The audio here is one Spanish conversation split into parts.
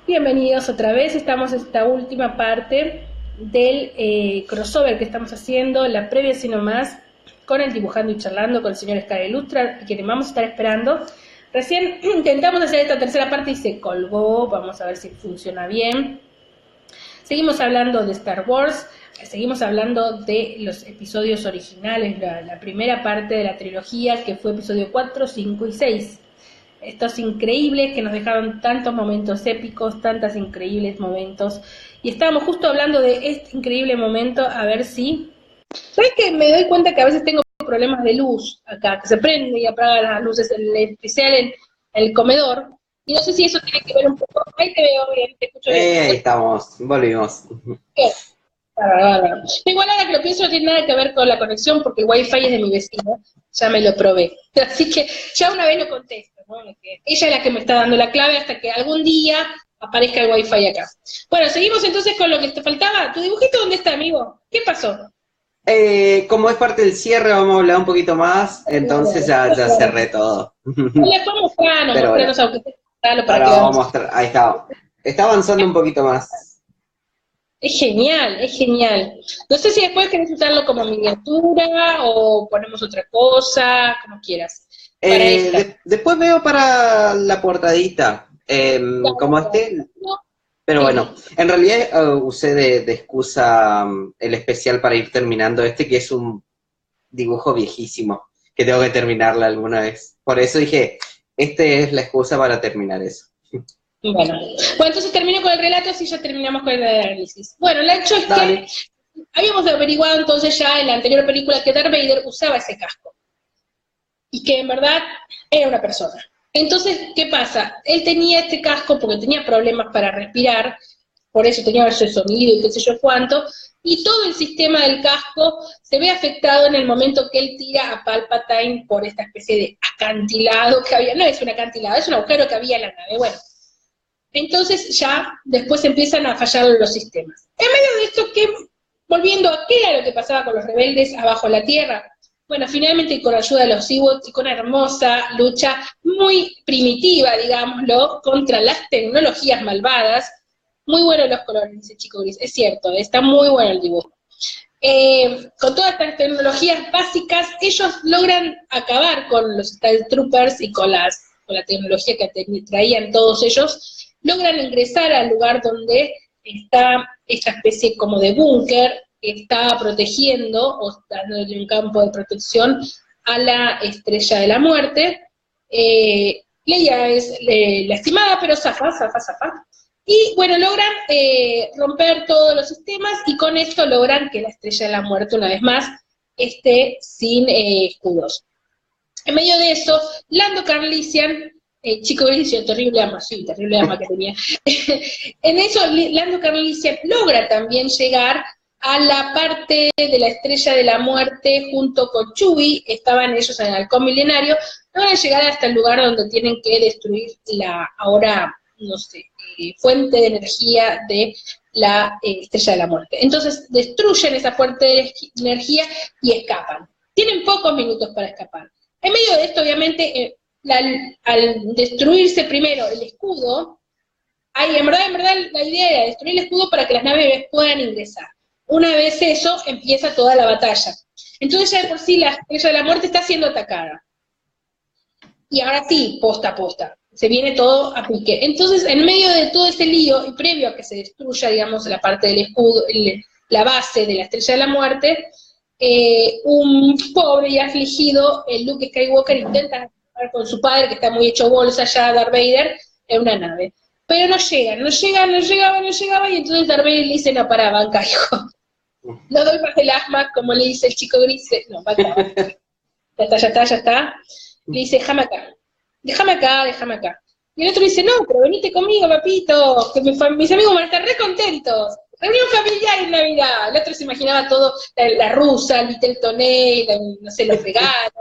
Bienvenidos otra vez, estamos en esta última parte del crossover que estamos haciendo, la previa así nomás, con el Dibujando y Charlando, con el señor Sky Ilustra, que vamos a estar esperando. Recién intentamos hacer esta tercera parte y se colgó, vamos a ver si funciona bien. Seguimos hablando de Star Wars, seguimos hablando de los episodios originales, la primera parte de la trilogía, que fue episodio 4, 5 y 6. Estos increíbles que nos dejaron tantos momentos épicos, tantos increíbles momentos. Y estábamos justo hablando de este increíble momento, a ver si... ¿Sabes que me doy cuenta que a veces tengo problemas de luz acá, que se prende y apaga las luces, especial en el comedor? Y no sé si eso tiene que ver un poco... Ahí te veo bien, te escucho bien. Ahí estamos, volvimos. ¿Qué? Bárbaro. Igual ahora que lo pienso no tiene nada que ver con la conexión porque el wifi es de mi vecino, ya me lo probé. Así que ya una vez lo contesto, ¿no? Ella es la que me está dando la clave hasta que algún día aparezca el wifi acá. Bueno, seguimos entonces con lo que te faltaba. ¿Tu dibujito dónde está, amigo? ¿Qué pasó? Como es parte del cierre, vamos a hablar un poquito más, entonces ya cerré todo. Después Pero bueno, mostranos, aunque para que ahora vamos a veamos. mostrar, ahí está. Está avanzando un poquito más. Es genial, es genial. No sé si después querés usarlo como miniatura o ponemos otra cosa, como quieras. Para esta. Después veo para la portadita, como esté, pero bueno, en realidad usé de excusa el especial para ir terminando este, que es un dibujo viejísimo, que tengo que terminarla alguna vez. Por eso dije, es la excusa para terminar eso. Bueno, entonces termino con el relato, así ya terminamos con el análisis. Bueno, el hecho es Dale. que habíamos averiguado entonces ya en la anterior película que Darth Vader usaba ese casco. Y que en verdad era una persona. Entonces, ¿qué pasa? Él tenía este casco porque tenía problemas para respirar, por eso tenía ese sonido y qué sé yo cuánto, y todo el sistema del casco se ve afectado en el momento que él tira a Palpatine por esta especie de acantilado que había. No es un acantilado, es un agujero que había en la nave. Bueno, entonces ya después empiezan a fallar los sistemas. En medio de esto, volviendo a qué era lo que pasaba con los rebeldes abajo de la Tierra, bueno, finalmente con la ayuda de los Ewoks y con una hermosa lucha muy primitiva, digámoslo, contra las tecnologías malvadas. Muy buenos los colores, dice Chico Gris, es cierto, está muy bueno el dibujo. Con todas estas tecnologías básicas, ellos logran acabar con los Stealth Troopers y con la tecnología que traían todos ellos, logran ingresar al lugar donde está esta especie como de búnker que está protegiendo, o dándole un campo de protección a la Estrella de la Muerte. Leia es lastimada, pero zafa. Y bueno, logran romper todos los sistemas y con esto logran que la Estrella de la Muerte, una vez más, esté sin escudos. En medio de eso, Lando Calrissian, Chico Gris, terrible ama que tenía. En eso, Lando Calrissian logra también llegar a la parte de la Estrella de la Muerte junto con Chewie, estaban ellos en el halcón milenario, logran llegar hasta el lugar donde tienen que destruir la ahora, no sé, fuente de energía de la Estrella de la Muerte. Entonces destruyen esa fuente de energía y escapan. Tienen pocos minutos para escapar. En medio de esto, obviamente, al destruirse primero el escudo, en verdad, la idea era destruir el escudo para que las naves puedan ingresar. Una vez eso, empieza toda la batalla. Entonces ya de por sí la Estrella de la Muerte está siendo atacada. Y ahora sí, posta a posta. Se viene todo a pique. Entonces, en medio de todo ese lío, y previo a que se destruya, digamos, la parte del escudo, la base de la Estrella de la Muerte, un pobre y afligido Luke Skywalker intenta hablar con su padre, que está muy hecho bolsa ya, Darth Vader, en una nave. Pero no llegaba, y entonces Darth Vader le dice, no, pará, banca, hijo. No doy más el asma, como le dice el Chico Gris, no, banca. Ya está. Le dice, déjame acá. Y el otro dice, no, pero venite conmigo, papito, que mis amigos van a estar re contentos. Reunión familiar en Navidad. El otro se imaginaba todo, la rusa, el Little no sé, los regalos.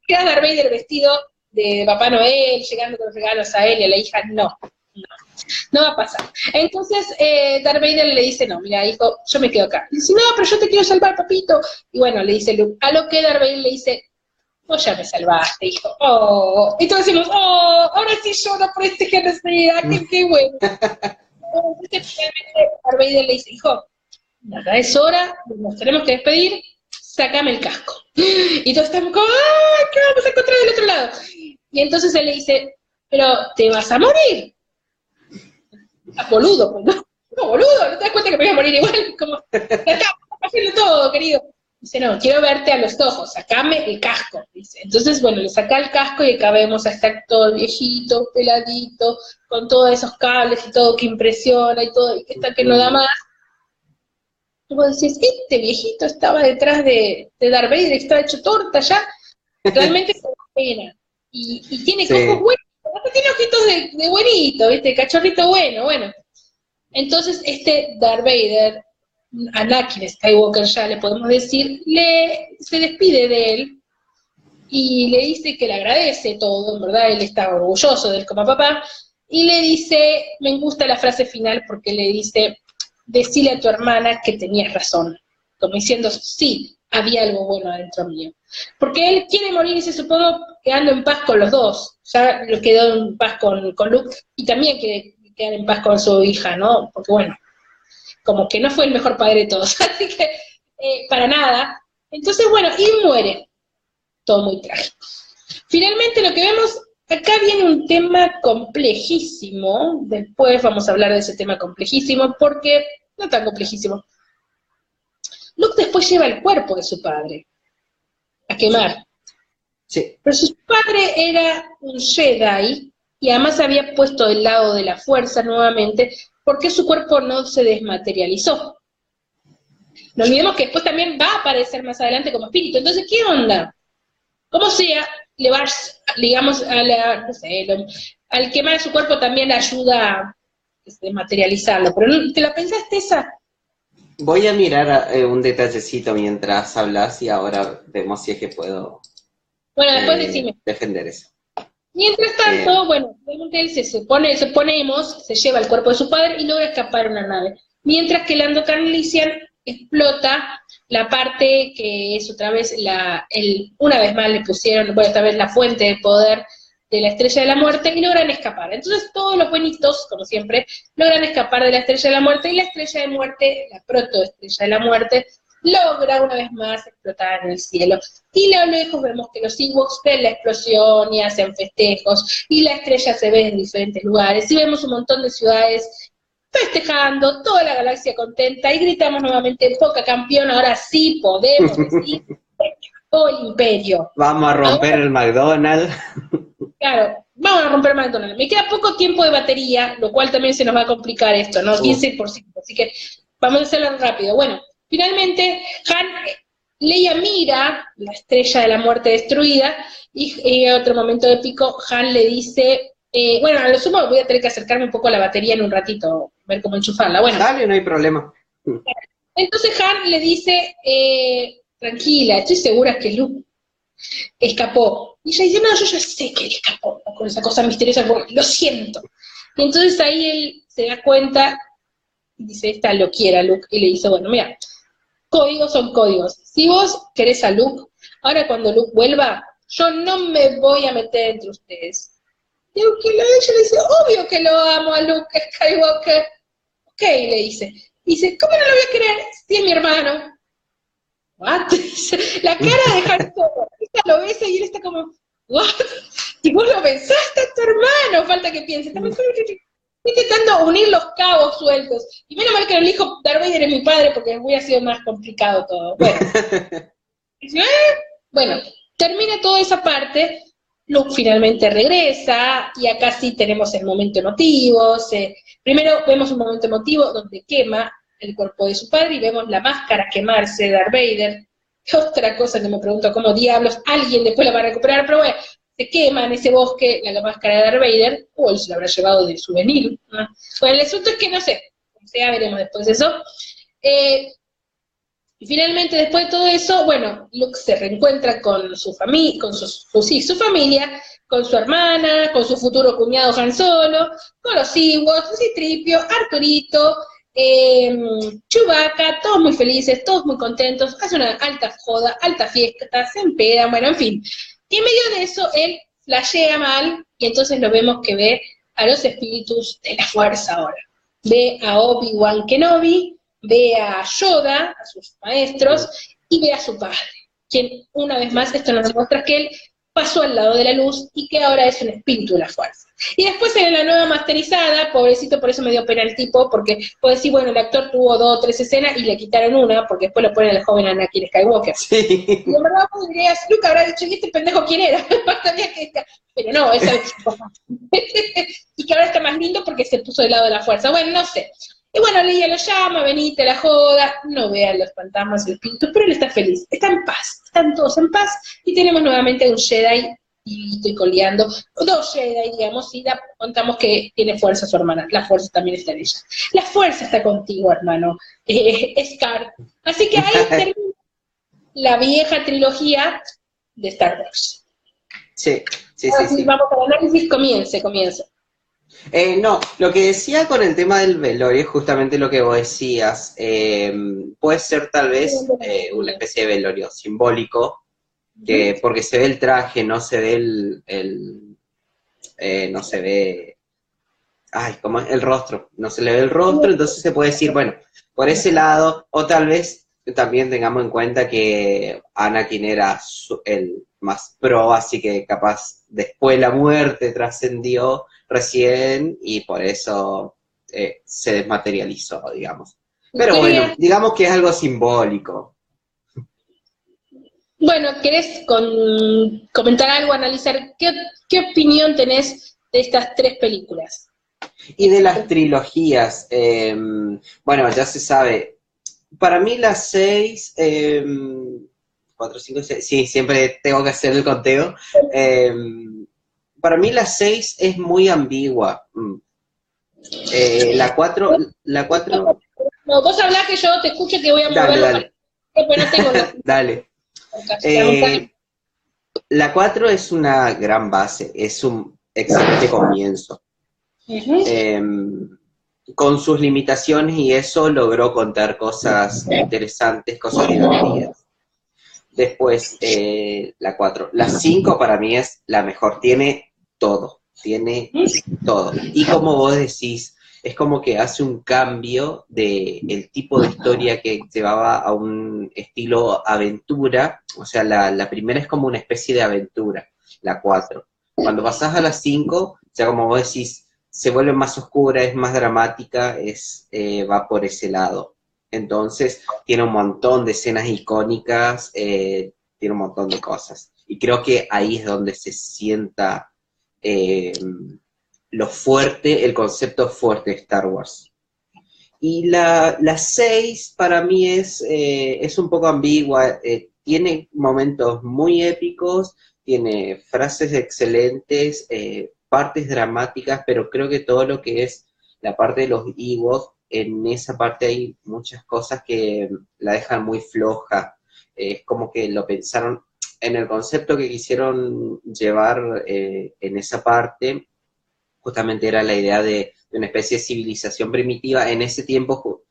Queda Darth Vader vestido de Papá Noel, llegando con los regalos a él y a la hija. No va a pasar. Entonces Darth Vader le dice, no, mira, hijo, yo me quedo acá. Y dice, no, pero yo te quiero salvar, papito. Y bueno, le dice Luke, a lo que Darth Vader le dice, vos ya me salvaste, hijo. Oh. Y todos decimos, oh, ahora sí lloro por este genocidio, qué bueno. finalmente Darth Vader le dice, hijo, acá es hora, nos tenemos que despedir, sácame el casco. Y todos estamos como, ¡ah! ¿Qué vamos a encontrar del otro lado? Y entonces él le dice, pero te vas a morir. Ah, boludo, pues, ¿no? No, boludo, ¿no te das cuenta que me voy a morir igual? Como, ya está, haciendo todo, querido. Dice, no, quiero verte a los ojos, sacame el casco, dice. Entonces, bueno, le saca el casco y acá vemos a estar todo viejito, peladito, con todos esos cables y todo que impresiona y todo, y que está que no da más. Y vos decís, este viejito estaba detrás de Darth Vader, estaba hecho torta ya, realmente se da pena. Y tiene ojos buenos, tiene ojitos de buenito, ¿viste? Cachorrito bueno. Entonces, este Darth Vader, Anakin Skywalker ya le podemos decir, se despide de él y le dice que le agradece todo, en verdad, él está orgulloso de él como papá, y le dice, me gusta la frase final porque le dice, decile a tu hermana que tenías razón, como diciendo, sí, había algo bueno adentro mío. Porque él quiere morir y se supongo quedando en paz con los dos, ya lo quedó en paz con Luke, y también quiere quedar en paz con su hija, ¿no? Porque bueno, como que no fue el mejor padre de todos, así que para nada. Entonces, bueno, y muere. Todo muy trágico. Finalmente lo que vemos, acá viene un tema complejísimo, después vamos a hablar de ese tema complejísimo, porque no tan complejísimo. Luke después lleva el cuerpo de su padre a quemar. Sí. Pero su padre era un Jedi y además había puesto del lado de la fuerza nuevamente porque su cuerpo no se desmaterializó. No olvidemos que después también va a aparecer más adelante como espíritu. Entonces, ¿qué onda? Como sea, le va, digamos, no sé, al quemar su cuerpo también le ayuda a desmaterializarlo. Pero ¿te la pensaste esa? Voy a mirar un detallecito mientras hablas y ahora vemos si es que puedo después decime. defender eso. Mientras tanto, bueno, él se lleva el cuerpo de su padre y logra escapar en una nave. Mientras que Lando Calrissian explota la parte que es otra vez, una vez más le pusieron, bueno, esta vez la fuente de poder de la Estrella de la Muerte y logran escapar. Entonces todos los buenitos, como siempre, logran escapar de la Estrella de la Muerte y la Estrella de Muerte, la protoestrella de la Muerte, logra una vez más explotar en el cielo. Y a lo lejos vemos que los Ewoks ven la explosión y hacen festejos, y la estrella se ve en diferentes lugares, y vemos un montón de ciudades festejando, toda la galaxia contenta, y gritamos nuevamente, Poca campeón, ahora sí podemos decir, todo el imperio. Vamos a romper el McDonald's. Claro, vamos a romper McDonald's. Me queda poco tiempo de batería, lo cual también se nos va a complicar esto, ¿no? 15%, así que vamos a hacerlo rápido. Bueno, finalmente, Leia mira la Estrella de la Muerte destruida, y en otro momento épico, Han le dice, bueno, a lo sumo voy a tener que acercarme un poco a la batería en un ratito, ver cómo enchufarla. Bueno, dale, no hay problema. Entonces Han le dice, tranquila, estoy segura que Luke escapó. Y ella dice, no, yo ya sé que él escapó, con esa cosa misteriosa, porque lo siento. Y entonces ahí él se da cuenta, y dice, esta lo quiera Luke, y le dice, bueno, mira, códigos son códigos. Si vos querés a Luke, ahora cuando Luke vuelva, yo no me voy a meter entre ustedes. Y ella le dice, obvio que lo amo a Luke Skywalker. Ok, le dice. Dice, ¿cómo no lo voy a querer si es mi hermano? ¿What? La cara de Han Solo, ella lo besa y él está como, ¿what? Y vos lo besaste a tu hermano, falta que piense. Estoy intentando unir los cabos sueltos. Y menos mal que no le dijo, Darth Vader es mi padre, porque hubiera sido más complicado todo. Bueno, bueno, termina toda esa parte, Luke finalmente regresa, y acá sí tenemos el momento emotivo. Primero vemos un momento emotivo donde quema el cuerpo de su padre, y vemos la máscara quemarse de Darth Vader. Otra cosa que me pregunto, ¿cómo diablos alguien después la va a recuperar? Pero bueno, se quema en ese bosque la máscara de Darth Vader, o él se la habrá llevado de souvenir, ¿no? Bueno, el asunto es que no sé, o sea, veremos después eso. Y finalmente, después de todo eso, bueno, Luke se reencuentra con su familia, con su familia, con su hermana, con su futuro cuñado Han Solo, con los Ewoks, C-3PO, Arturito, Chewbacca, todos muy felices, todos muy contentos, hace una alta joda, alta fiesta, se empedan, bueno, en fin. Y en medio de eso, él flashea mal, y entonces lo vemos que ve a los espíritus de la fuerza ahora. ve a Obi-Wan Kenobi, ve a Yoda, a sus maestros, y ve a su padre, quien una vez más esto nos demuestra que él pasó al lado de la luz y que ahora es un espíritu de la fuerza. Y después en la nueva masterizada, pobrecito, por eso me dio pena el tipo, porque puedo decir, bueno, el actor tuvo 2 o 3 escenas y le quitaron una, porque después lo ponen al joven Anakin Skywalker. Sí. Y en verdad vos dirías, Luke habrá dicho, ¿y este pendejo quién era? Pero no, esa es y que ahora está más lindo porque se puso del lado de la fuerza. Bueno, no sé. Y bueno, Leia lo llama, venite, la joda, no vean los fantasmas, el espíritu, pero él está feliz, está en paz, están todos en paz, y tenemos nuevamente un Jedi, y estoy coleando, 2 Jedi, digamos, y contamos que tiene fuerza su hermana, la fuerza también está en ella. La fuerza está contigo, hermano, Scar. Así que ahí termina la vieja trilogía de Star Wars. Sí. Vamos al análisis, comience. No, lo que decía con el tema del velorio es justamente lo que vos decías. Puede ser tal vez una especie de velorio simbólico, porque se ve el traje, no se ve no se ve, ¿cómo es? El rostro, no se le ve el rostro, entonces se puede decir, bueno, por ese lado, o tal vez también tengamos en cuenta que Anakin era el más pro, así que capaz después de la muerte trascendió recién y por eso se desmaterializó, digamos. Pero bueno, digamos que es algo simbólico. Bueno, ¿querés comentar algo, analizar? ¿Qué opinión tenés de estas 3 películas? Y de las trilogías, bueno, ya se sabe, para mí las 6, 4, 5, 6, sí, siempre tengo que hacer el conteo. Para mí la 6 es muy ambigua. La 4... No, vos hablás que yo te escucho y que voy a moverlo. Dale. Pero no tengo Dale. La 4 es una gran base, es un excelente comienzo. Con sus limitaciones y eso logró contar cosas interesantes, cosas divertidas. Después, la 4. La 5 para mí es la mejor, tiene todo. Y como vos decís, es como que hace un cambio de el tipo de historia que llevaba a un estilo aventura, o sea, la primera es como una especie de aventura, la 4. Cuando pasás a la 5, ya como vos decís, se vuelve más oscura, es más dramática, va por ese lado. Entonces, tiene un montón de escenas icónicas, tiene un montón de cosas. Y creo que ahí es donde se sienta lo fuerte, el concepto fuerte de Star Wars. Y la 6 para mí es un poco ambigua, tiene momentos muy épicos, tiene frases excelentes, partes dramáticas, pero creo que todo lo que es la parte de los Ewoks, en esa parte hay muchas cosas que la dejan muy floja. Es como que lo pensaron en el concepto que quisieron llevar en esa parte, justamente era la idea de una especie de civilización primitiva. En ese tiempo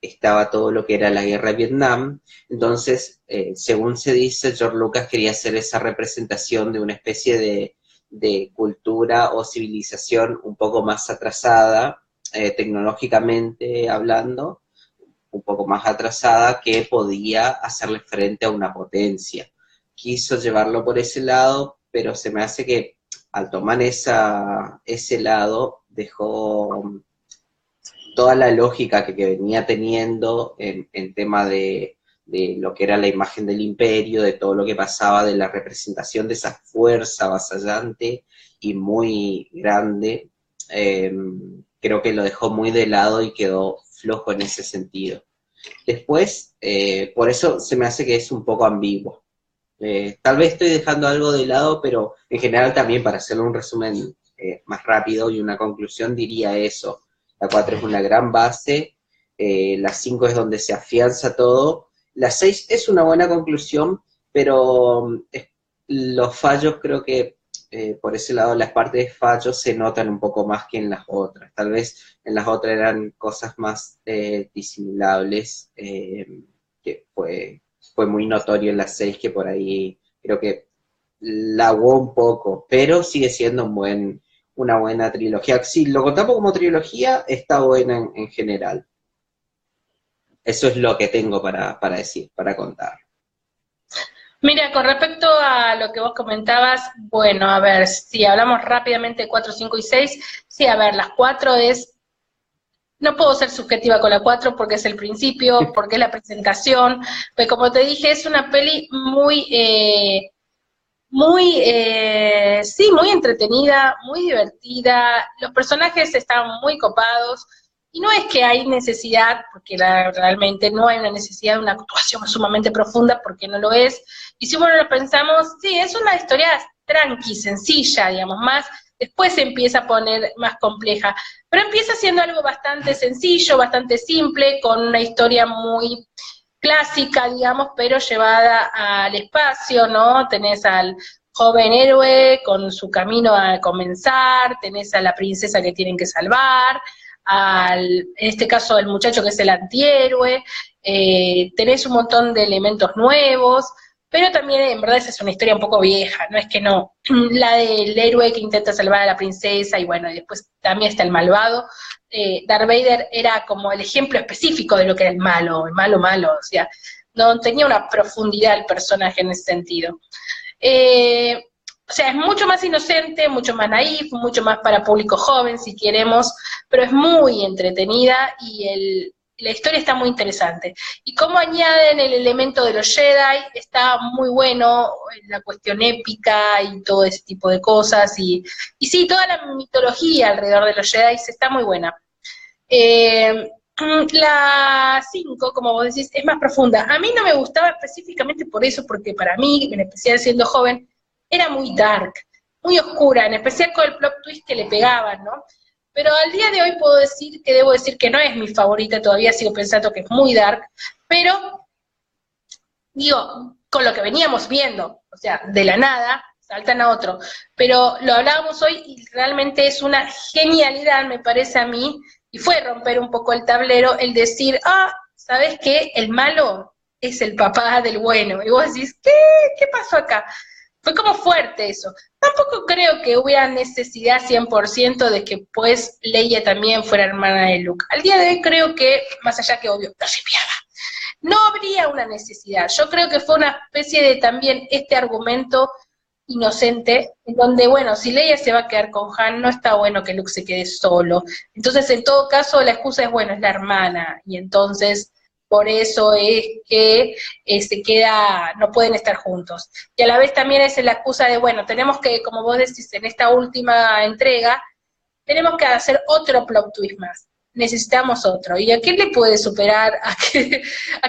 estaba todo lo que era la guerra de Vietnam, entonces, según se dice, George Lucas quería hacer esa representación de una especie de cultura o civilización un poco más atrasada, tecnológicamente hablando, un poco más atrasada, que podía hacerle frente a una potencia. Quiso llevarlo por ese lado, pero se me hace que al tomar ese lado dejó toda la lógica que venía teniendo en tema de lo que era la imagen del imperio, de todo lo que pasaba, de la representación de esa fuerza avasallante y muy grande, creo que lo dejó muy de lado y quedó flojo en ese sentido. Después, por eso se me hace que es un poco ambiguo. Tal vez estoy dejando algo de lado, pero en general también para hacerle un resumen más rápido y una conclusión diría eso. La 4 es una gran base, la 5 es donde se afianza todo, la 6 es una buena conclusión, pero los fallos creo que por ese lado las partes de fallos se notan un poco más que en las otras. Tal vez en las otras eran cosas más disimulables, que fue muy notorio en las 6 que por ahí creo que la aguó un poco, pero sigue siendo un una buena trilogía. Si lo contamos como trilogía, está buena en general. Eso es lo que tengo para decir, para contar. Mira, con respecto a lo que vos comentabas, bueno, a ver, si hablamos rápidamente de 4, 5 y 6, sí, a ver, las 4 es, no puedo ser subjetiva con la 4 porque es el principio, porque es la presentación, pues como te dije, es una peli sí, muy entretenida, muy divertida, los personajes están muy copados, y no es que hay necesidad, porque realmente no hay una necesidad de una actuación sumamente profunda, porque no lo es, y si bueno lo pensamos, sí, es una historia tranqui, sencilla, digamos, más, después se empieza a poner más compleja, pero empieza siendo algo bastante sencillo, bastante simple, con una historia muy clásica, digamos, pero llevada al espacio, ¿no? Tenés al joven héroe con su camino a comenzar, tenés a la princesa que tienen que salvar, en este caso el muchacho que es el antihéroe, tenés un montón de elementos nuevos, pero también en verdad esa es una historia un poco vieja, no es que no, la del héroe que intenta salvar a la princesa, y bueno, y después también está el malvado. Darth Vader era como el ejemplo específico de lo que era el malo malo, o sea, no tenía una profundidad el personaje en ese sentido. O sea, es mucho más inocente, mucho más naif, mucho más para público joven, si queremos, pero es muy entretenida y la historia está muy interesante. Y cómo añaden el elemento de los Jedi, está muy bueno, la cuestión épica y todo ese tipo de cosas, y sí, toda la mitología alrededor de los Jedi está muy buena. La 5, como vos decís, es más profunda. A mí no me gustaba específicamente por eso, porque para mí, en especial siendo joven, era muy dark, muy oscura, en especial con el plot twist que le pegaban, ¿no? Pero al día de hoy debo decir que no es mi favorita, todavía sigo pensando que es muy dark, pero, digo, con lo que veníamos viendo, o sea, de la nada, saltan a otro. Pero lo hablábamos hoy y realmente es una genialidad, me parece a mí, y fue romper un poco el tablero el decir, ¿sabes qué? El malo es el papá del bueno. Y vos decís, ¿qué? ¿Qué pasó acá? Fue como fuerte eso. Tampoco creo que hubiera necesidad 100% de que pues Leia también fuera hermana de Luke. Al día de hoy creo que, más allá que obvio, no se piaba, no habría una necesidad. Yo creo que fue una especie de también este argumento inocente, en donde, bueno, si Leia se va a quedar con Han, no está bueno que Luke se quede solo. Entonces, en todo caso, la excusa es, bueno, es la hermana, y entonces por eso es que se queda, no pueden estar juntos. Y a la vez también es la excusa de, bueno, tenemos que, como vos decís, en esta última entrega, tenemos que hacer otro plot twist más. Necesitamos otro. ¿Y a quién le puede superar a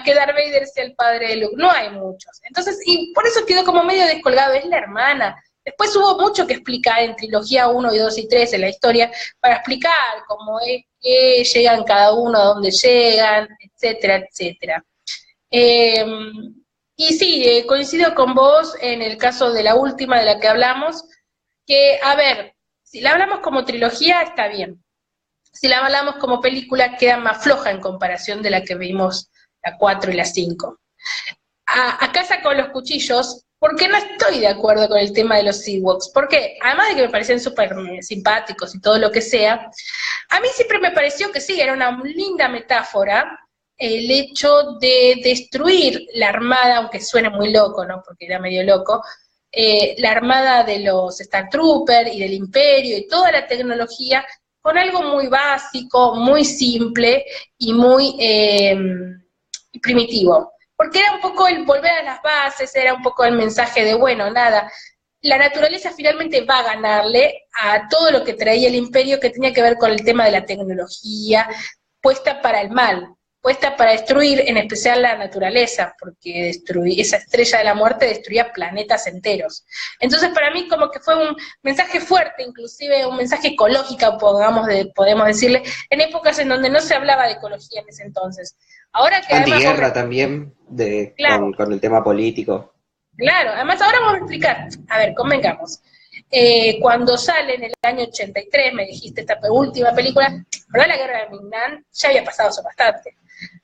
que Darth Vader sea el padre de Luke? No hay muchos. Entonces, y por eso quedó como medio descolgado, es la hermana. Después hubo mucho que explicar en trilogía 1 y 2 y 3 en la historia, para explicar cómo es que llegan cada uno, a dónde llegan, etcétera, etcétera. Y sí, coincido con vos en el caso de la última de la que hablamos, que, a ver, si la hablamos como trilogía, está bien. Si la hablamos como película, queda más floja en comparación de la que vimos la 4 y la 5. A casa con los cuchillos, porque no estoy de acuerdo con el tema de los Ewoks, porque además de que me parecían súper simpáticos y todo lo que sea, a mí siempre me pareció que sí, era una linda metáfora el hecho de destruir la armada, aunque suene muy loco, ¿no? Porque era medio loco, la armada de los Star Troopers y del Imperio y toda la tecnología con algo muy básico, muy simple y muy primitivo. Porque era un poco el volver a las bases, era un poco el mensaje de, bueno, nada, la naturaleza finalmente va a ganarle a todo lo que traía el Imperio que tenía que ver con el tema de la tecnología, puesta para el mal, puesta para destruir en especial la naturaleza, porque esa estrella de la muerte destruía planetas enteros. Entonces para mí como que fue un mensaje fuerte, inclusive un mensaje ecológico, podemos decirle, en épocas en donde no se hablaba de ecología en ese entonces. Ahora que Antiguerra también, claro, con el tema político. claro, además ahora vamos a explicar, a ver, convengamos. Cuando sale en el año 83, me dijiste, esta última película, ¿verdad? La guerra de Vietnam ya había pasado eso bastante.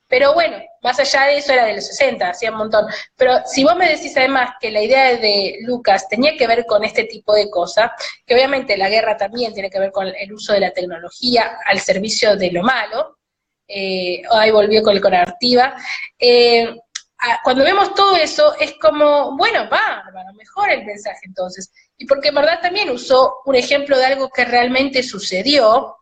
Pero bueno, más allá de eso era de los 60, hacía un montón. Pero si vos me decís además que la idea de Lucas tenía que ver con este tipo de cosas, que obviamente la guerra también tiene que ver con el uso de la tecnología al servicio de lo malo, ahí volvió con Artiva, cuando vemos todo eso es como, bueno, bárbaro, mejor el mensaje entonces. Y porque en verdad también usó un ejemplo de algo que realmente sucedió,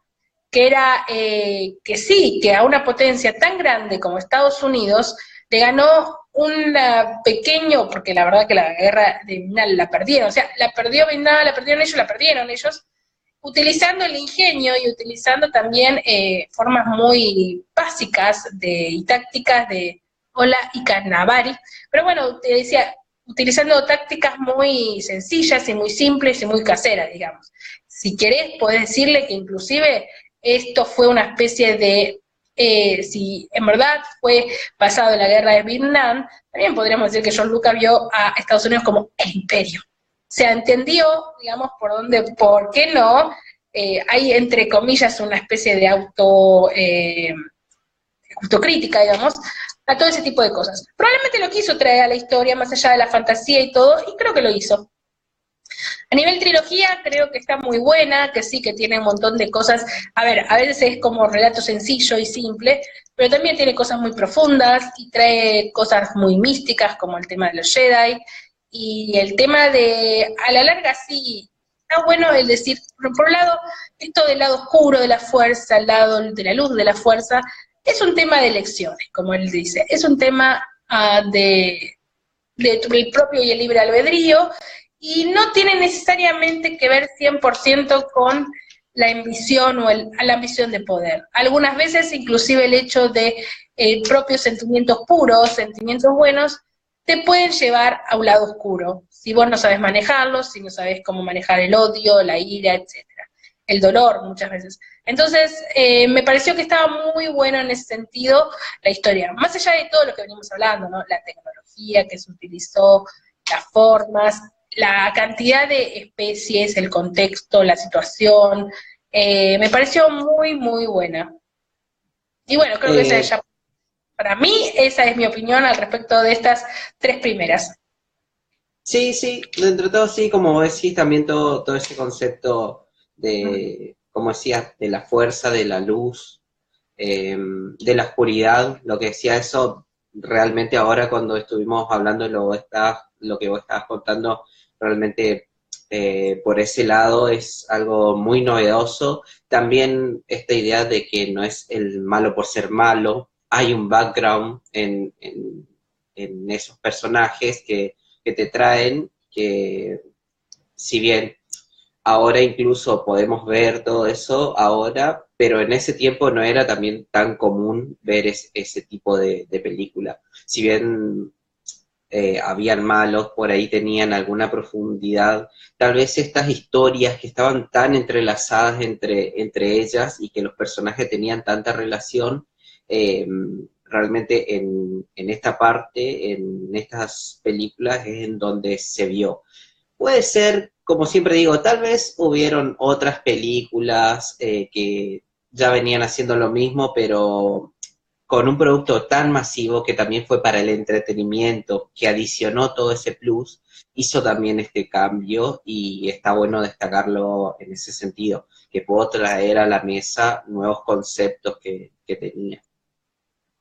que era que sí, que a una potencia tan grande como Estados Unidos le ganó un pequeño, porque la verdad que la guerra de Vietnam la perdieron, o sea, la perdió Vietnam, la perdieron ellos, utilizando el ingenio y utilizando también formas muy básicas y tácticas de Ola y Carnavari, pero bueno, te decía, utilizando tácticas muy sencillas y muy simples y muy caseras, digamos. Si querés, podés decirle que inclusive esto fue una especie de, si en verdad fue basado en la guerra de Vietnam, también podríamos decir que George Lucas vio a Estados Unidos como el imperio. Se entendió, digamos, por qué no, hay entre comillas una especie de autocrítica, digamos, a todo ese tipo de cosas. Probablemente lo quiso traer a la historia, más allá de la fantasía y todo, y creo que lo hizo. A nivel trilogía, creo que está muy buena, que sí, que tiene un montón de cosas. A ver, a veces es como relato sencillo y simple, pero también tiene cosas muy profundas y trae cosas muy místicas, como el tema de los Jedi, y el tema de, a la larga sí, está bueno el decir, por un lado, esto del lado oscuro de la fuerza, al lado de la luz de la fuerza, es un tema de elecciones, como él dice, es un tema del propio y el libre albedrío, y no tiene necesariamente que ver 100% con la ambición o la ambición de poder. Algunas veces inclusive el hecho de propios sentimientos puros, sentimientos buenos, te pueden llevar a un lado oscuro, si vos no sabes manejarlos, si no sabes cómo manejar el odio, la ira, etcétera, el dolor muchas veces. Entonces, me pareció que estaba muy bueno en ese sentido la historia, más allá de todo lo que venimos hablando, ¿no? La tecnología que se utilizó, las formas, la cantidad de especies, el contexto, la situación, me pareció muy, muy buena. Y bueno, creo que esa ya, para mí, esa es mi opinión al respecto de estas tres primeras. Sí, sí, dentro de todo sí, como vos decís, también todo ese concepto de, como decías, de la fuerza, de la luz, de la oscuridad, lo que decía eso, realmente ahora cuando estuvimos hablando lo que vos estabas contando, realmente por ese lado es algo muy novedoso. También esta idea de que no es el malo por ser malo, hay un background en esos personajes que te traen, que si bien ahora incluso podemos ver todo eso ahora, pero en ese tiempo no era también tan común ver ese tipo de película. Si bien habían malos, por ahí tenían alguna profundidad, tal vez estas historias que estaban tan entrelazadas entre ellas y que los personajes tenían tanta relación, realmente en esta parte, en estas películas, es en donde se vio. Puede ser, como siempre digo, tal vez hubieron otras películas que ya venían haciendo lo mismo, pero con un producto tan masivo que también fue para el entretenimiento, que adicionó todo ese plus, hizo también este cambio y está bueno destacarlo en ese sentido, que pudo traer a la mesa nuevos conceptos que tenía.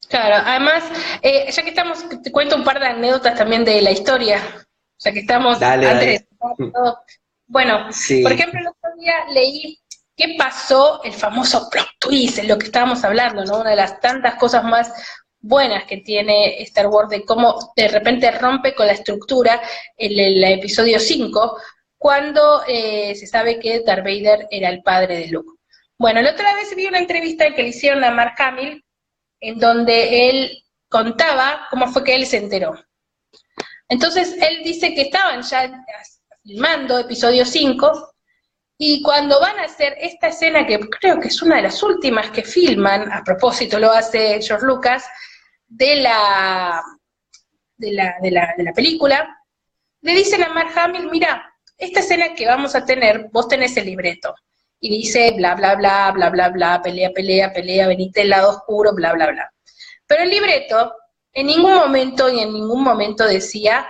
Claro, además, ya que estamos, te cuento un par de anécdotas también de la historia, ya que estamos Dale, antes dale. de todo. Bueno, por Sí. ejemplo, el otro día leí qué pasó, el famoso plot twist, en lo que estábamos hablando, ¿no? Una de las tantas cosas más buenas que tiene Star Wars, de cómo de repente rompe con la estructura en el episodio 5, cuando se sabe que Darth Vader era el padre de Luke. Bueno, la otra vez vi una entrevista que le hicieron a Mark Hamill, en donde él contaba cómo fue que él se enteró. Entonces, él dice que estaban ya filmando episodio 5, y cuando van a hacer esta escena, que creo que es una de las últimas que filman, a propósito lo hace George Lucas, de la película, le dicen a Mark Hamill, mira, esta escena que vamos a tener, vos tenés el libreto, y dice bla, bla, bla, bla, bla, bla, pelea, pelea, pelea, venite del lado oscuro, bla, bla, bla. Pero el libreto en ningún momento y en ningún momento decía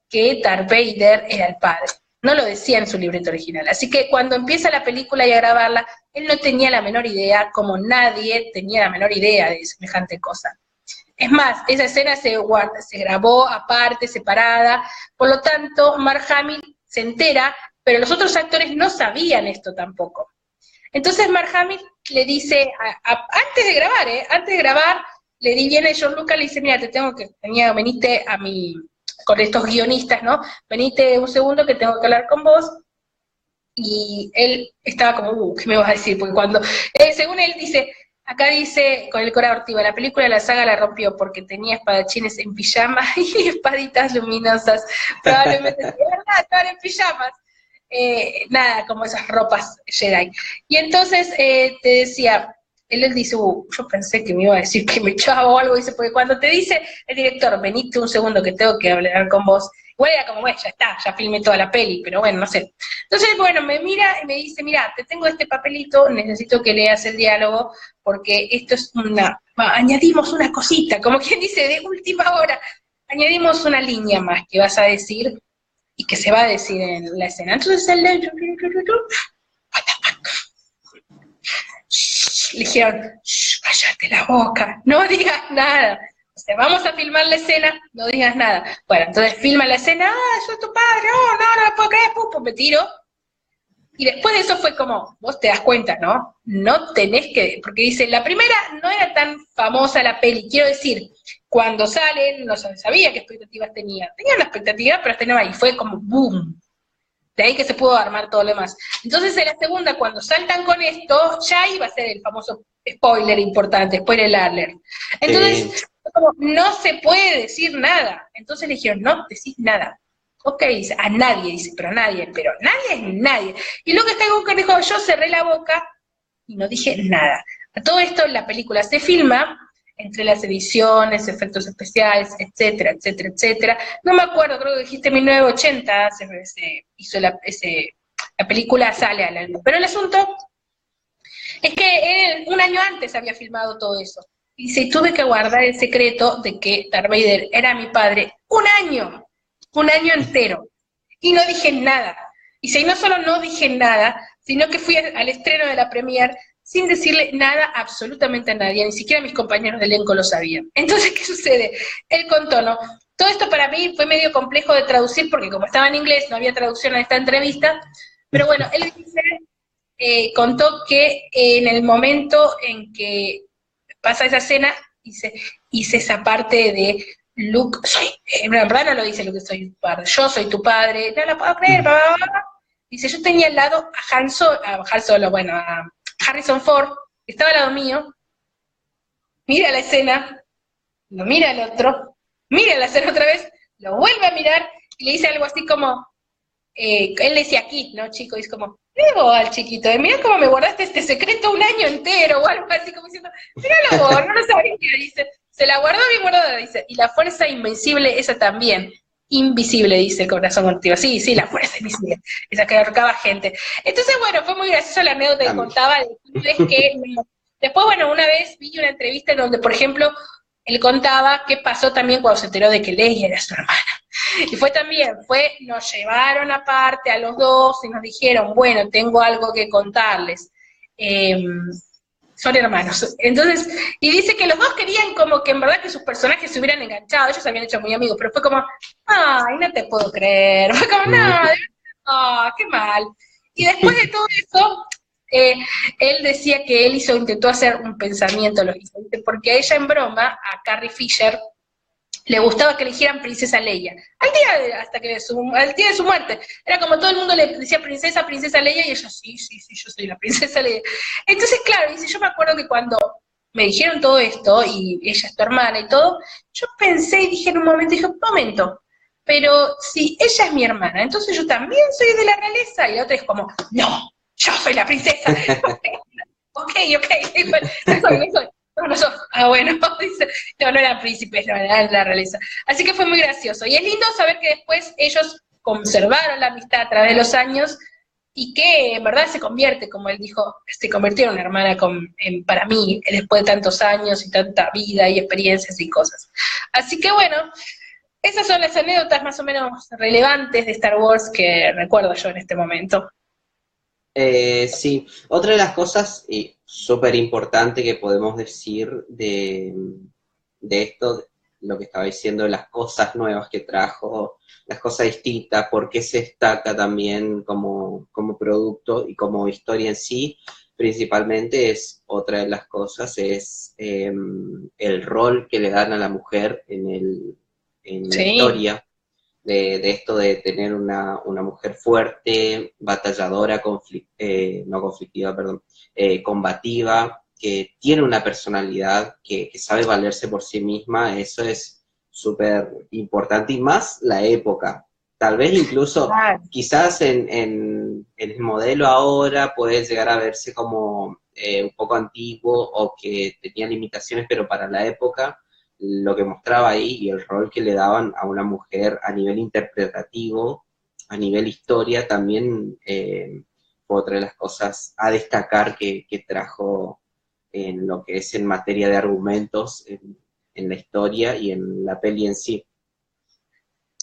que Darth Vader era el padre. No lo decía en su libreto original. Así que cuando empieza la película y a grabarla, él no tenía la menor idea, como nadie tenía la menor idea de semejante cosa. Es más, esa escena se grabó aparte, separada, por lo tanto, Mark Hamill se entera, pero los otros actores no sabían esto tampoco. Entonces Mark Hamill le dice, antes de grabar, viene George Lucas y le dice, mira, venite a mi, con estos guionistas, ¿no? Venite un segundo que tengo que hablar con vos. Y él estaba como, ¿qué me vas a decir? Porque cuando, según él dice, acá dice, con el Cora Ortiva, la película de la saga la rompió porque tenía espadachines en pijama y espaditas luminosas. Probablemente, de verdad, estaban en pijamas. Nada, como esas ropas Jedi. Y entonces te decía, él dice, yo pensé que me iba a decir que me echaba o algo, dice, porque cuando te dice el director, venite un segundo que tengo que hablar con vos, igual era como, bueno, ya está, ya filmé toda la peli, pero bueno, no sé. Entonces, bueno, me mira y me dice, mira, te tengo este papelito, necesito que leas el diálogo, porque esto es añadimos una cosita, como quien dice, de última hora, añadimos una línea más que vas a decir, y que se va a decir en la escena. Entonces él le dijeron, cállate la boca, no digas nada. O sea, vamos a filmar la escena, no digas nada. Bueno, entonces filma la escena, soy tu padre, no lo puedo creer, pum, me tiro. Y después de eso fue como, vos te das cuenta, ¿no? No tenés que, porque dice, la primera no era tan famosa la peli, quiero decir, cuando salen, no sabía qué expectativas tenía. Tenía una expectativa, pero hasta no ahí, fue como boom. De ahí que se pudo armar todo lo demás. Entonces en la segunda, cuando saltan con esto, ya iba a ser el famoso spoiler importante, spoiler alert. Entonces, como, no se puede decir nada. Entonces le dijeron, no decís nada. Ok, dice, a nadie, dice, pero nadie es nadie. Y lo que está Skywalker dijo, yo cerré la boca y no dije nada. A todo esto la película se filma entre las ediciones, efectos especiales, etcétera, etcétera, etcétera. No me acuerdo, creo que dijiste 1980, se hizo la película, sale a la luz. Pero el asunto es que él, un año antes había filmado todo eso. Y dice, tuve que guardar el secreto de que Darth Vader era mi padre un año entero. Y no dije nada. Y si no solo no dije nada, sino que fui al estreno de la premier sin decirle nada absolutamente a nadie, ni siquiera mis compañeros de elenco lo sabían. Entonces, ¿qué sucede? Él contó, ¿no? Todo esto para mí fue medio complejo de traducir, porque como estaba en inglés, no había traducción a esta entrevista, pero bueno, él dice, contó que en el momento en que pasa esa escena, hice esa parte de Luke, en verdad no lo dice Luke, soy tu padre, yo soy tu padre, no lo puedo creer, dice, yo tenía al lado a Harrison Ford, que estaba al lado mío, mira la escena, lo mira el otro, mira la escena otra vez, lo vuelve a mirar, y le dice algo así como, él le decía aquí, ¿no, chico? Y es como, mira al chiquito, mira cómo me guardaste este secreto un año entero, o algo así como diciendo, míralo vos, no lo sabía, dice, se la guardó bien guardada, dice, y la fuerza invencible, esa también, invisible, dice el corazón contigo, sí, la fuerza invisible, esa que ahorcaba gente. Entonces, bueno, fue muy gracioso la anécdota que contaba, después, bueno, una vez vi una entrevista en donde, por ejemplo, él contaba qué pasó también cuando se enteró de que Leia era su hermana. Y nos llevaron aparte a los dos y nos dijeron, bueno, tengo algo que contarles. Son hermanos. Entonces, y dice que los dos querían como que en verdad que sus personajes se hubieran enganchado, ellos se habían hecho muy amigos, pero fue como, ay, no te puedo creer. Fue como, no, qué mal. Y después de todo eso, él decía que él intentó hacer un pensamiento, porque a ella en broma, a Carrie Fisher, le gustaba que eligieran princesa Leia. Al día de su muerte. Era como todo el mundo le decía princesa Leia, y ella, sí, yo soy la princesa Leia. Entonces, claro, dice, yo me acuerdo que cuando me dijeron todo esto, y ella es tu hermana y todo, yo pensé y dije en un momento, pero si ella es mi hermana, entonces yo también soy de la realeza, y la otra es como, no, yo soy la princesa. ok, no soy. Bueno, dice, no eran príncipes, no eran la realeza. Así que fue muy gracioso. Y es lindo saber que después ellos conservaron la amistad a través de los años, y que en verdad se convierte, como él dijo, se convirtió en una hermana para mí, después de tantos años y tanta vida y experiencias y cosas. Así que bueno, esas son las anécdotas más o menos relevantes de Star Wars que recuerdo yo en este momento. Sí, otra de las cosas y súper importante que podemos decir de esto, lo que estaba diciendo, de las cosas nuevas que trajo, las cosas distintas, por qué se destaca también como producto y como historia en sí, principalmente es otra de las cosas, es el rol que le dan a la mujer en la Sí. historia de esto de tener una mujer fuerte, batalladora, no conflictiva, perdón, combativa, que tiene una personalidad, que sabe valerse por sí misma, eso es súper importante y más la época. Tal vez incluso, Claro. quizás en el modelo ahora puede llegar a verse como un poco antiguo o que tenía limitaciones, pero para la época lo que mostraba ahí y el rol que le daban a una mujer a nivel interpretativo, a nivel historia, también fue otra de las cosas a destacar que trajo en lo que es en materia de argumentos, en la historia y en la peli en sí.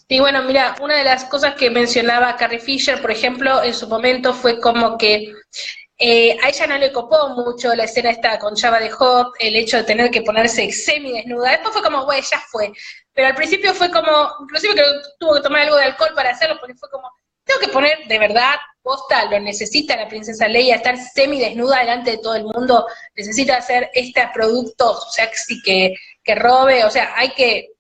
Sí, bueno, mira, una de las cosas que mencionaba Carrie Fisher, por ejemplo, en su momento fue como que a ella no le copó mucho la escena esta con Jabba de Hutt, el hecho de tener que ponerse semi-desnuda. Después fue como, güey, ya fue. Pero al principio fue como, inclusive creo que tuvo que tomar algo de alcohol para hacerlo, porque fue como, tengo que poner de verdad, posta, lo necesita la princesa Leia, estar semi-desnuda delante de todo el mundo, necesita hacer este producto sexy que robe, o sea, hay que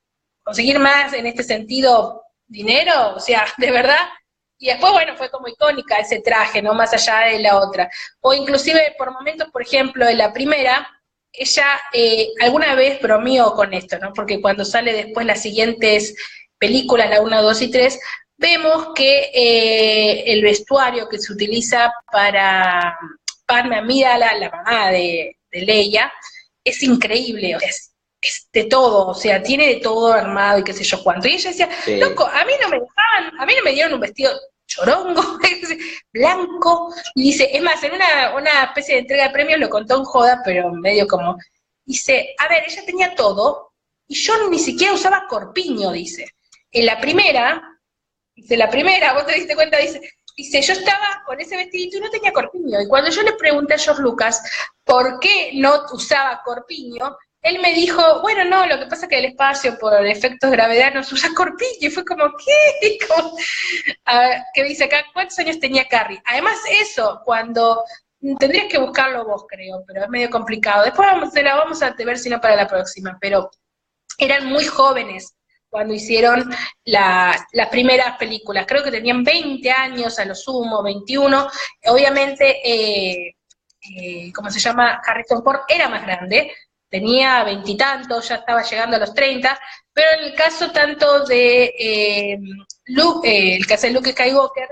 conseguir más en este sentido dinero, o sea, de verdad. Y después, bueno, fue como icónica ese traje, ¿no? Más allá de la otra. O inclusive, por momentos, por ejemplo, en la primera, ella alguna vez bromeó con esto, ¿no? Porque cuando sale después las siguientes películas, la 1, 2 y 3, vemos que el vestuario que se utiliza para Padme Amidala, la mamá de Leia, es increíble, o sea, es de todo, o sea, tiene de todo armado y qué sé yo cuánto. Y ella decía, loco, a mí no me dejaban, a mí no me dieron un vestido chorongo, blanco, y dice, es más, en una especie de entrega de premios lo contó en joda, pero medio como, dice, a ver, ella tenía todo, y yo ni siquiera usaba corpiño, dice. En la primera, vos te diste cuenta, dice, yo estaba con ese vestidito y no tenía corpiño, y cuando yo le pregunté a George Lucas por qué no usaba corpiño, él me dijo, bueno, no, lo que pasa es que el espacio por efectos de gravedad no se usa corpiño, y fue como, ¿qué? Como, ¿qué dice acá? ¿Cuántos años tenía Carrie? Además, eso, cuando tendrías que buscarlo vos, creo, pero es medio complicado. Después vamos a ver si no para la próxima, pero eran muy jóvenes cuando hicieron las primeras películas. Creo que tenían 20 años a lo sumo, 21. Obviamente, ¿cómo se llama? Harrison Ford era más grande, tenía veintitantos, ya estaba llegando a los 30, pero en el caso tanto de Luke, el que hace Luke Skywalker,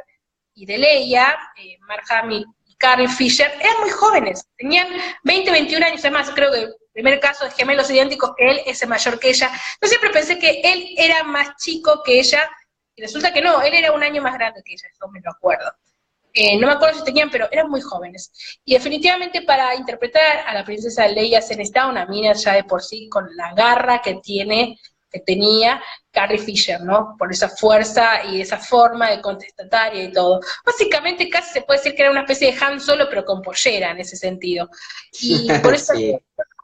y de Leia, Mark Hamill y Carrie Fisher, eran muy jóvenes, tenían 20, 21 años, además creo que el primer caso de gemelos idénticos que él es mayor que ella. Yo siempre pensé que él era más chico que ella, y resulta que no, él era un año más grande que ella, eso me lo acuerdo. No me acuerdo si tenían, pero eran muy jóvenes. Y definitivamente para interpretar a la princesa Leia se necesitaba una mina ya de por sí con la garra que tenía Carrie Fisher, ¿no? Por esa fuerza y esa forma de contestataria y todo. Básicamente casi se puede decir que era una especie de Han Solo, pero con pollera en ese sentido. Y por eso Sí. hay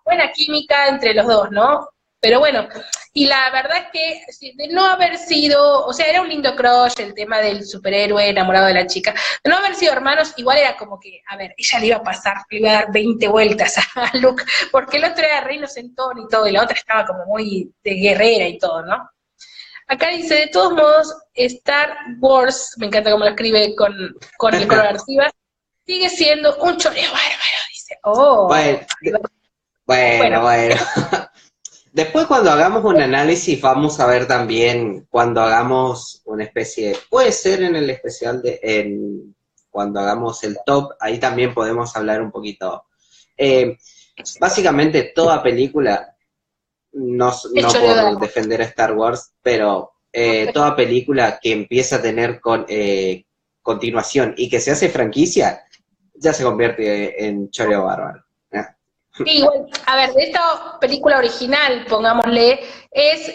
buena química entre los dos, ¿no? Pero bueno, y la verdad es que de no haber sido, o sea, era un lindo crush el tema del superhéroe enamorado de la chica, de no haber sido hermanos, igual era como que, a ver, ella le iba a pasar, le iba a dar 20 vueltas a Luke, porque el otro era re inocentón y todo, y la otra estaba como muy de guerrera y todo, ¿no? Acá dice, de todos modos, Star Wars, me encanta cómo lo escribe con el color arriba, sigue siendo un choreo bárbaro, dice, Bueno, bueno, bueno, bueno. Después cuando hagamos un análisis vamos a ver también cuando hagamos una especie de, puede ser en el especial cuando hagamos el top, ahí también podemos hablar un poquito. Básicamente toda película, el no choreo de por algo. defender a Star Wars, pero toda película que empieza a tener continuación y que se hace franquicia, ya se convierte en choreo bárbaro. Sí, igual, a ver, de esta película original, pongámosle,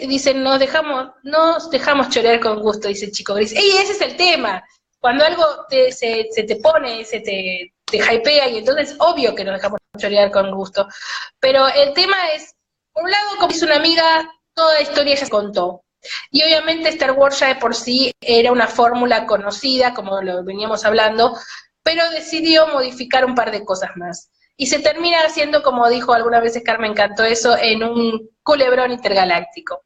dicen, nos dejamos chorear con gusto, dice el Chico Gris. Y ese es el tema. Cuando algo se te pone, te hypea, y entonces obvio que nos dejamos chorear con gusto. Pero el tema es, por un lado, como dice una amiga, toda la historia ya se contó. Y obviamente Star Wars ya de por sí era una fórmula conocida, como lo veníamos hablando, pero decidió modificar un par de cosas más. Y se termina haciendo, como dijo algunas veces Carmen, encantó eso, en un culebrón intergaláctico.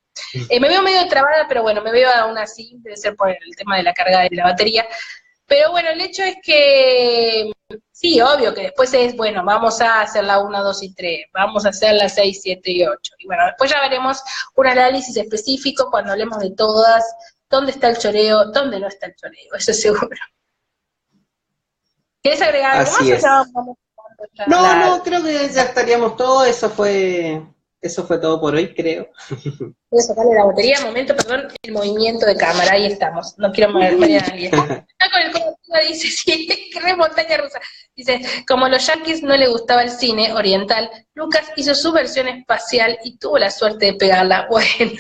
Me veo medio trabada, pero bueno, me veo aún así, debe ser por el tema de la carga de la batería. Pero bueno, el hecho es que, sí, obvio que después es, bueno, vamos a hacer la 1, 2 y 3, vamos a hacer la 6, 7 y 8. Y bueno, después ya veremos un análisis específico cuando hablemos de todas, dónde está el choreo, dónde no está el choreo, eso seguro. ¿Quieres agregar algo Así más? es. O ya vamos a No, creo que ya estaríamos todos, eso fue todo por hoy, creo. Voy a sacarle la batería, momento, perdón, el movimiento de cámara, ahí estamos, no quiero marear a nadie. Está con el codo, dice, sí, que re montaña rusa. Dice, como a los yankees no le gustaba el cine oriental, Lucas hizo su versión espacial y tuvo la suerte de pegarla. Bueno,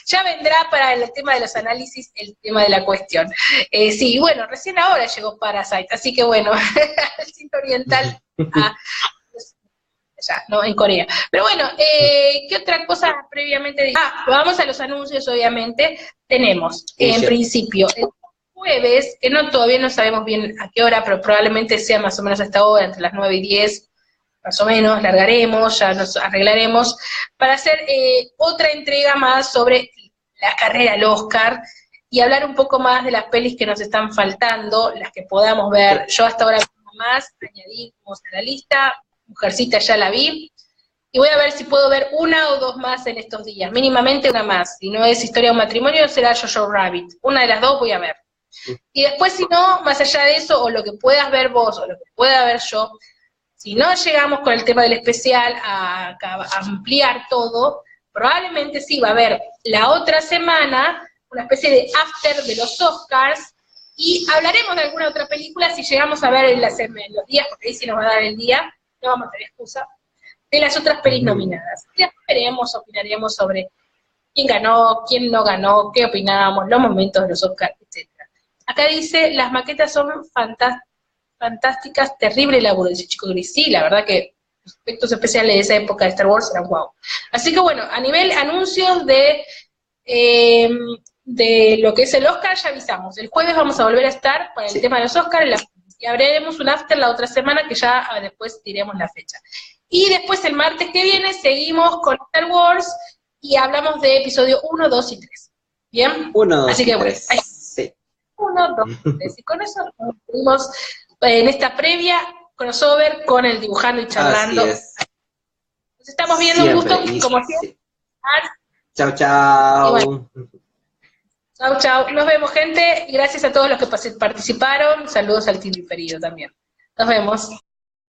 ya vendrá para el tema de los análisis el tema de la cuestión. Sí, bueno, recién ahora llegó Parasite, así que bueno, el cine oriental ya, ¿no? En Corea. Pero bueno, ¿qué otra cosa previamente? Vamos a los anuncios, obviamente. Tenemos, en principio, el jueves, que todavía no sabemos bien a qué hora, pero probablemente sea más o menos a esta hora, entre las 9 y 10, más o menos, largaremos, ya nos arreglaremos, para hacer otra entrega más sobre la carrera al Oscar, y hablar un poco más de las pelis que nos están faltando, las que podamos ver. Yo hasta ahora más, añadimos a la lista. Mujercita ya la vi, y voy a ver si puedo ver una o dos más en estos días, mínimamente una más. Si no es Historia de un matrimonio, será Jojo Rabbit. Una de las dos voy a ver. Y después, si no, más allá de eso, o lo que puedas ver vos, o lo que pueda ver yo, si no llegamos con el tema del especial a ampliar todo, probablemente sí va a haber la otra semana una especie de after de los Oscars, y hablaremos de alguna otra película si llegamos a ver en los días, porque ahí sí nos va a dar el día, no vamos a tener excusa, de las otras pelis nominadas. Y después veremos, opinaremos sobre quién ganó, quién no ganó, qué opinamos, los momentos de los Oscars, etc. Acá dice, las maquetas son fantásticas, terrible laburo, dice Chico Gris. Sí, la verdad que los efectos especiales de esa época de Star Wars eran guau. Así que bueno, a nivel anuncios de lo que es el Oscar, ya avisamos. El jueves vamos a volver a estar para el tema de los Oscars, y haremos un after la otra semana, que ya después diremos la fecha. Y después el martes que viene seguimos con Star Wars y hablamos de episodio 1, 2 y 3. ¿Bien? 1, 2 Así y que 3. bueno, Sí. 1, 2 y 3. Y con eso nos seguimos en esta previa crossover con el Dibujando y Charlando. Así es. Nos estamos viendo, siempre, un gusto, como siempre. Sí. Chau, chau. Bueno. Chau, chau. Nos vemos, gente. Gracias a todos los que participaron. Saludos al team diferido también. Nos vemos.